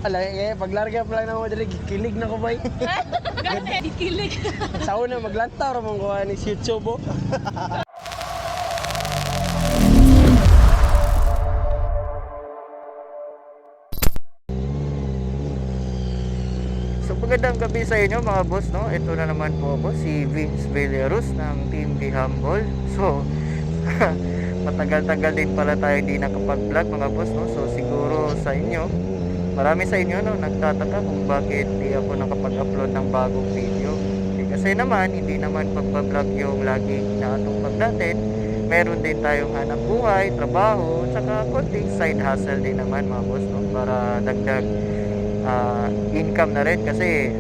Ala, paglarga pa lang na mo dali, kilig na ko bay. Gani, ikilig. Sa una, maglantaw ramang kuha ni Shih Tzu bo. So magandang gabi sa inyo mga boss, no? Ito na naman po ako, si Vince Villarus ng Team Be Humble. So matagal-tagal din pala tayo hindi nakapag-vlog mga boss, no? So siguro sa inyo, marami sa inyo no, nagtataka kung bakit di ako nakapag-upload ng bagong video. Kasi naman, hindi naman pagpa-vlog yung lagi inaatupag natin. Meron din tayong hanap buhay, trabaho, tsaka konting side hustle din naman mga boss, no? Para dagdag income na rin kasi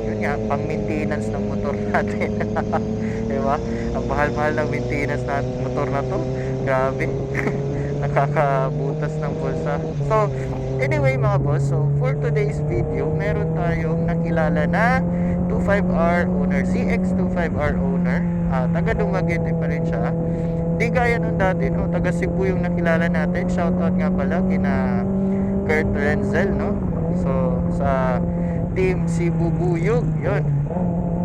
yun nga, pang maintenance ng motor natin. Diba? Ang mahal-mahal ng maintenance na motor na to, grabe. Nakakabutas ng bulsa. So anyway mga boss, so for today's video, meron tayong nakilala na 25R owner, CX25R owner. Taga Dumaguete pa rin siya. Di gaya nung dati, no? Taga Cebu yung nakilala natin. Shoutout nga pala kina Kurt Renzel, no? So sa Team Cebu Buyog, yun.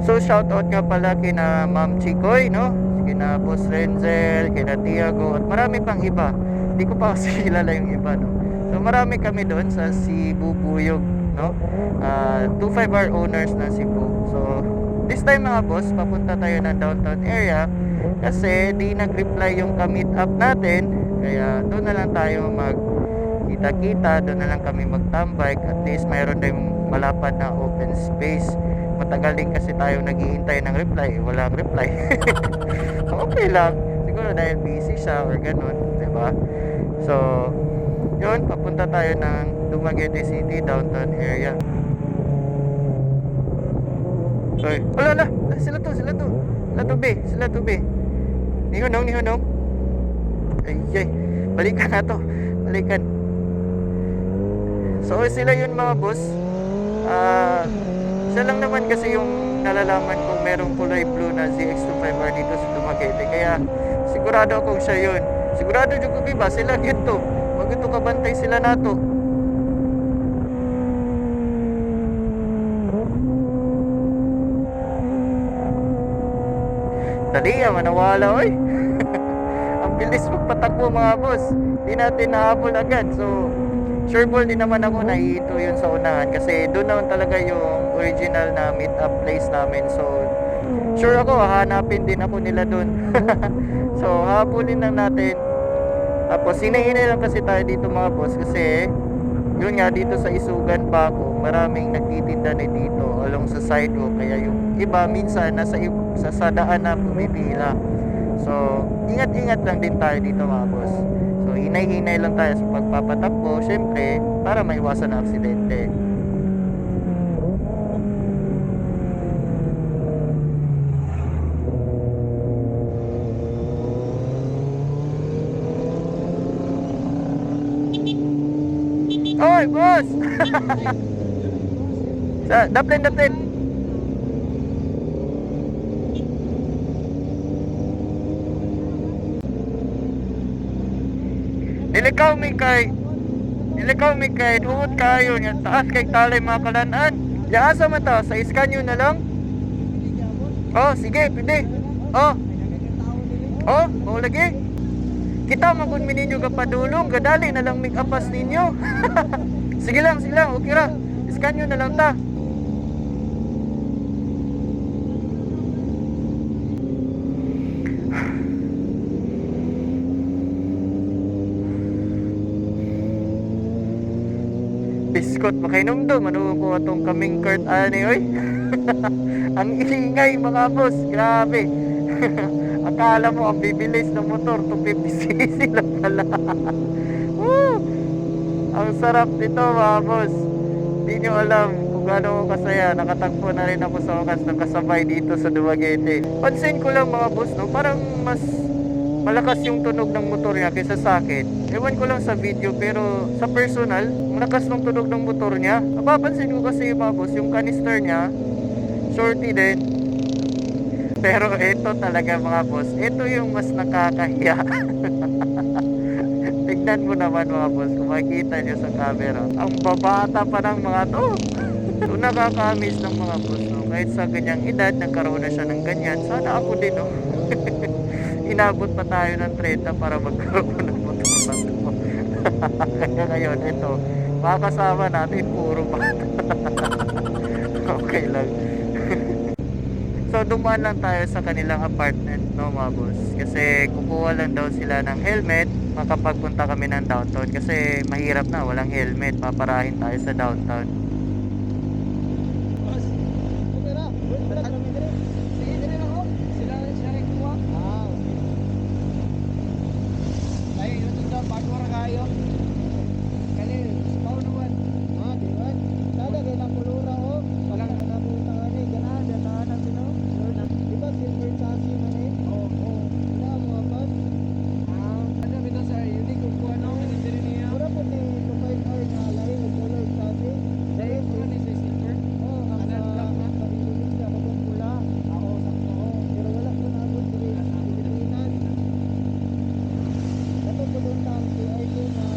So shoutout nga pala kina Ma'am Chikoy, no? Kina Boss Renzel, kina Tiago, at marami pang iba. Hindi ko pa kasi kilala yung iba, no? So marami kami doon sa Cebu Buyog, no? 25R owners na Cebu. So this time mga boss, papunta tayo ng downtown area kasi di nag-reply yung ka-meet up natin. Kaya doon na lang tayo kita-kita, doon na lang kami magtambay. At least mayroon tayong malapad na open space. Matagal din kasi tayo naghihintay ng reply, walang reply. Okay lang, siguro dahil busy siya or ganun, diba? So yun, papunta tayo ng Dumaguete City, downtown area. Oy, ala, sila to be. Nihunong. Ay, balikan na to. Balikan. So sila yun mga boss. Siya lang naman kasi yung nalalaman kong merong kulay blue na ZX25R dito sa Dumaguete. Kaya sigurado akong siya yun. Sigurado juga ba sila gito. Wag ito kabantay sila nato. Dali manawala oy. Ang bilis magpatakbo mga boss. Di natin nahabol agad. So sure ball din naman ako na ito yun sa unahan kasi doon naman talaga yung original na meet up place namin. So sure ako hahanapin din ako nila doon. So habulin lang natin. Tapos hinahinay lang kasi tayo dito mga boss kasi yun nga, dito sa Isugan Bago maraming nagtitinda na dito along sa sidewalk. Kaya yung iba minsan nasa sa daan na pumipila. So ingat-ingat lang din tayo dito mga boss. So hinay-hinay lang tayo sa pagpapatakbo, syempre para maiwasan ang aksidente. Oy, boss! Daplin. Nilikaw mi kay duot kayo nya taas kay talay mga kalanaan. Yaasa man ta sa iskanyo na lang. Oh, sige, pwede. Oh, lagi. Kita magud mi ninyo kapadulong, gadali na lang mig apas ninyo. Sige lang, okay ra. Iskanyo na lang ta. Biskot makainom do, manuong ko atong kaming cart ani oy. Ang ingay mga boss, grabe. Akala mo ang bibilis ng motor, 250cc lang pala. Woo! Ang sarap nito mga boss. Hindi nyo alam kung gaano ko kasaya. Nakatagpo na rin ako sa wakas ng kasabay dito sa Dumaguete. Pansin ko lang mga boss, no? Parang mas malakas yung tunog ng motor niya kaysa sa akin. Ewan ko lang sa video, pero sa personal, malakas ng tunog ng motor niya. Napapansin ko kasi mga boss, yung canister niya shorty din. Pero ito talaga mga boss, ito yung mas nakakahiya. tignan mo naman mga boss, kung makikita nyo sa camera, ang babata pa ng mga to. So nakaka-amaze ng mga boss, no? Kahit sa ganyang edad, nagkaroon na siya ng ganyan. Sana ako din, no? Inabot pa tayo ng 30 para magkaroon ng motor na to. Kaya ngayon, ito, makakasama natin, puro bata. Okay lang. So dumaan lang tayo sa kanilang apartment, no mga boss, kasi kukuha lang daw sila ng helmet makapagpunta kami ng downtown, kasi mahirap na walang helmet, paparahin tayo sa downtown. Boss. Tara, wala kami dire. Sige dire ako. Sila rin kuha. Ah. Ay, ito daw bago ra kayo. Kani, spawn naman. Ah, di ba? Sada kay na kulura oh. Wala ka nabuta ani, ganada tanan sino. Di ba silver chassis man eh? Oo, oo. Wala mo abot. Ah, ano bitaw sa unique kung kuha no, kani dire niya. Pura po ni 25R na lahi og color chassis. Dahil ko ni sa silver. Oo, ang sa Indonesia ko pong pula. Ako sakto ko. Pero wala ko naabot dire sa Pilipinas. Dato ko doon tang CIK na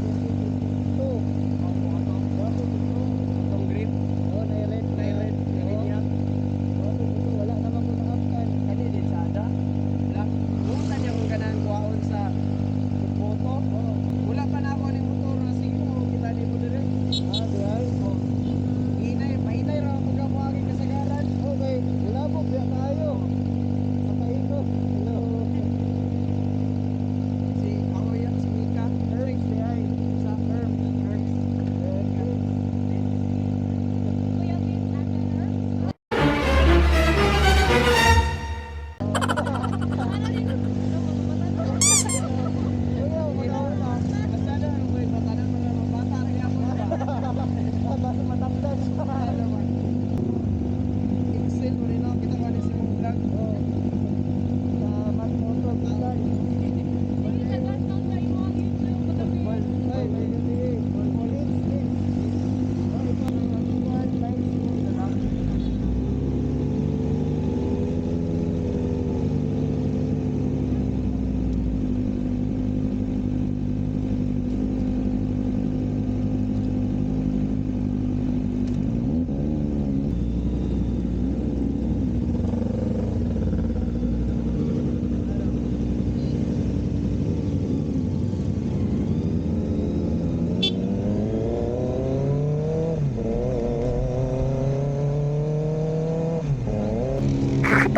2022. Wapo gusto. Atong grip. Oh, na-red. Ganyan. Wapo gusto. Wala naman ko na-upkan. Kani din sa ada. Lang. Buta niya kung ganang kuhaon sa moto. Oh. Wala pa na ako ni motor na sige mo. Kita di mo dire. Ah, di ay. Oh. Mahinay ra pagka buhangin kasagaran. Okay. Wala po. Biya tayo. Makaikot. Hello. Si ako yan, si Mika. Erx, di ay. Sa Erm. Erx. Kuya Pin, ate na.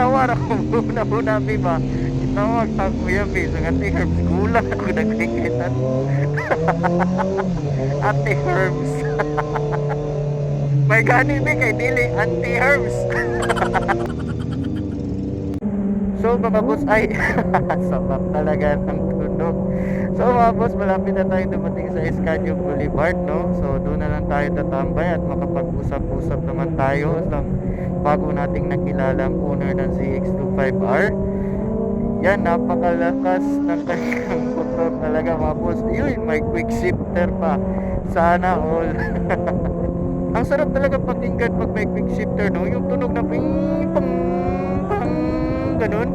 Tawar ako muna ba? Itawag sa Kuya B, sa Ate Herbs, gulat ako nagkikitan. Ate Herbs. May gani ba kay Dili, Ate Herbs. So mga boss, ay sabak talaga ng tunog. So mga boss, malapit na tayo dumating sa Escanio Boulevard, no? So doon na lang tayo tatambay at makapag-usap-usap naman tayo sa bago nating nakilalang owner ng ZX25R. Yan, napakalakas ng kanyang motor talaga mga boss. Yun, may quick shifter pa. Sana all. Ang sarap talaga pakinggan pag may quick shifter, no? Yung tunog na ping pang pang ganun.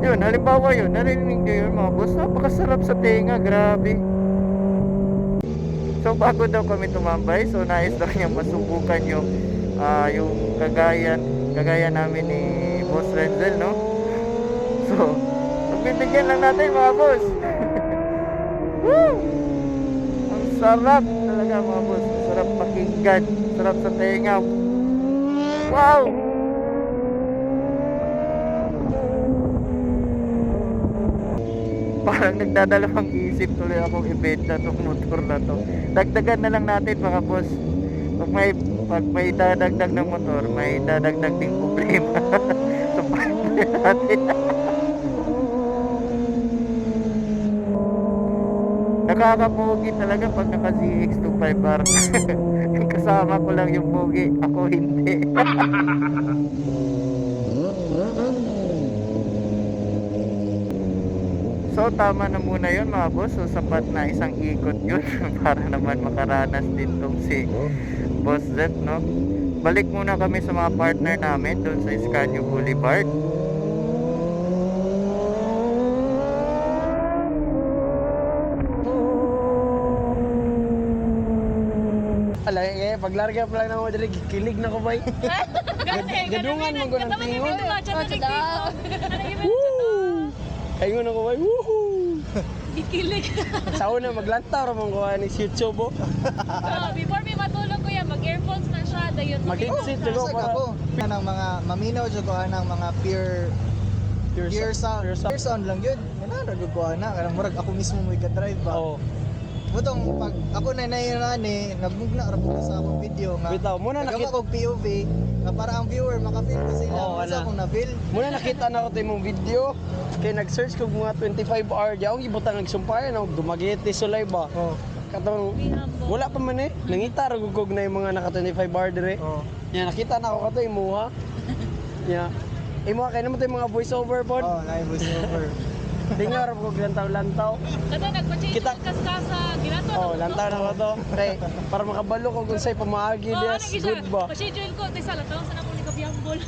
Yun, halimbawa yun, narinig nyo yun mga boss. Napakasarap sa tenga, grabe. So bago daw kami tumambay, so nais daw niyang masubukan yung kagaya namin ni Boss Renzel, no? So pagbibigyan lang natin mga boss. Woo! Ang sarap talaga mga boss. Sarap pakinggan, sarap sa tenga. Wow! Parang nagdadalawang isip tuloy akong ibenta tong motor na to. Dagdagan na lang natin mga boss. Pag may dadagdag ng motor, may dadagdag ding problema. So paano natin? Nakakapogi talaga pag naka ZX25R. Kasama ko lang yung pogi, ako hindi. So tama na muna yun mga boss. So sapat na isang ikot yun para naman makaranas din tong si Boss Z, no? Balik muna kami sa mga partner namin doon sa Escanio Boulevard. paglarga pa lang na mo diri kilig na ko bay. Gadungan mo ko ng tingon. Woo! Kayo na ko bay. Woohoo! Dikilig. Sa una maglantaw ra mong kuha ni YouTube oh. Before may matulog kuya, mag-earphones na siya. Dayon Mag-exit na. ko Sa para ako ng mga maminaw jud ko ng mga pure sound. Pure sound lang yun. Nanara jud ko ana kanang murag ako mismo mo drive ba. Oh. Butong pag ako na nainani, nagmugna ra ko sa akong video nga. Bitaw muna Nagawa nakita ko POV nga para ang viewer maka-feel ko sila Oo, kung wala. sa akong na-feel. muna nakita na ko tay mong video. Kay nag-search ko mga 25 hour di ako gibutang nagsumpay na dumagiti sulay ba. Oh. Katong wala pa man eh. Nangita ra gugog na yung mga naka 25 hour dire. Oh. Ya nakita na ako kato imuha. Ya. Imuha kay naman tay mga voice over pod. Oh, na voice over. Tingaw ra ko lantaw-lantaw. Kato nagpa-change Kita- kas ka sa ginato. Oh, lantaw na ko to. Kay para makabalo ko kung say pamaagi yes, good ba. Pa-schedule ko, tay sa lantaw sa na ko ni Kabyambol.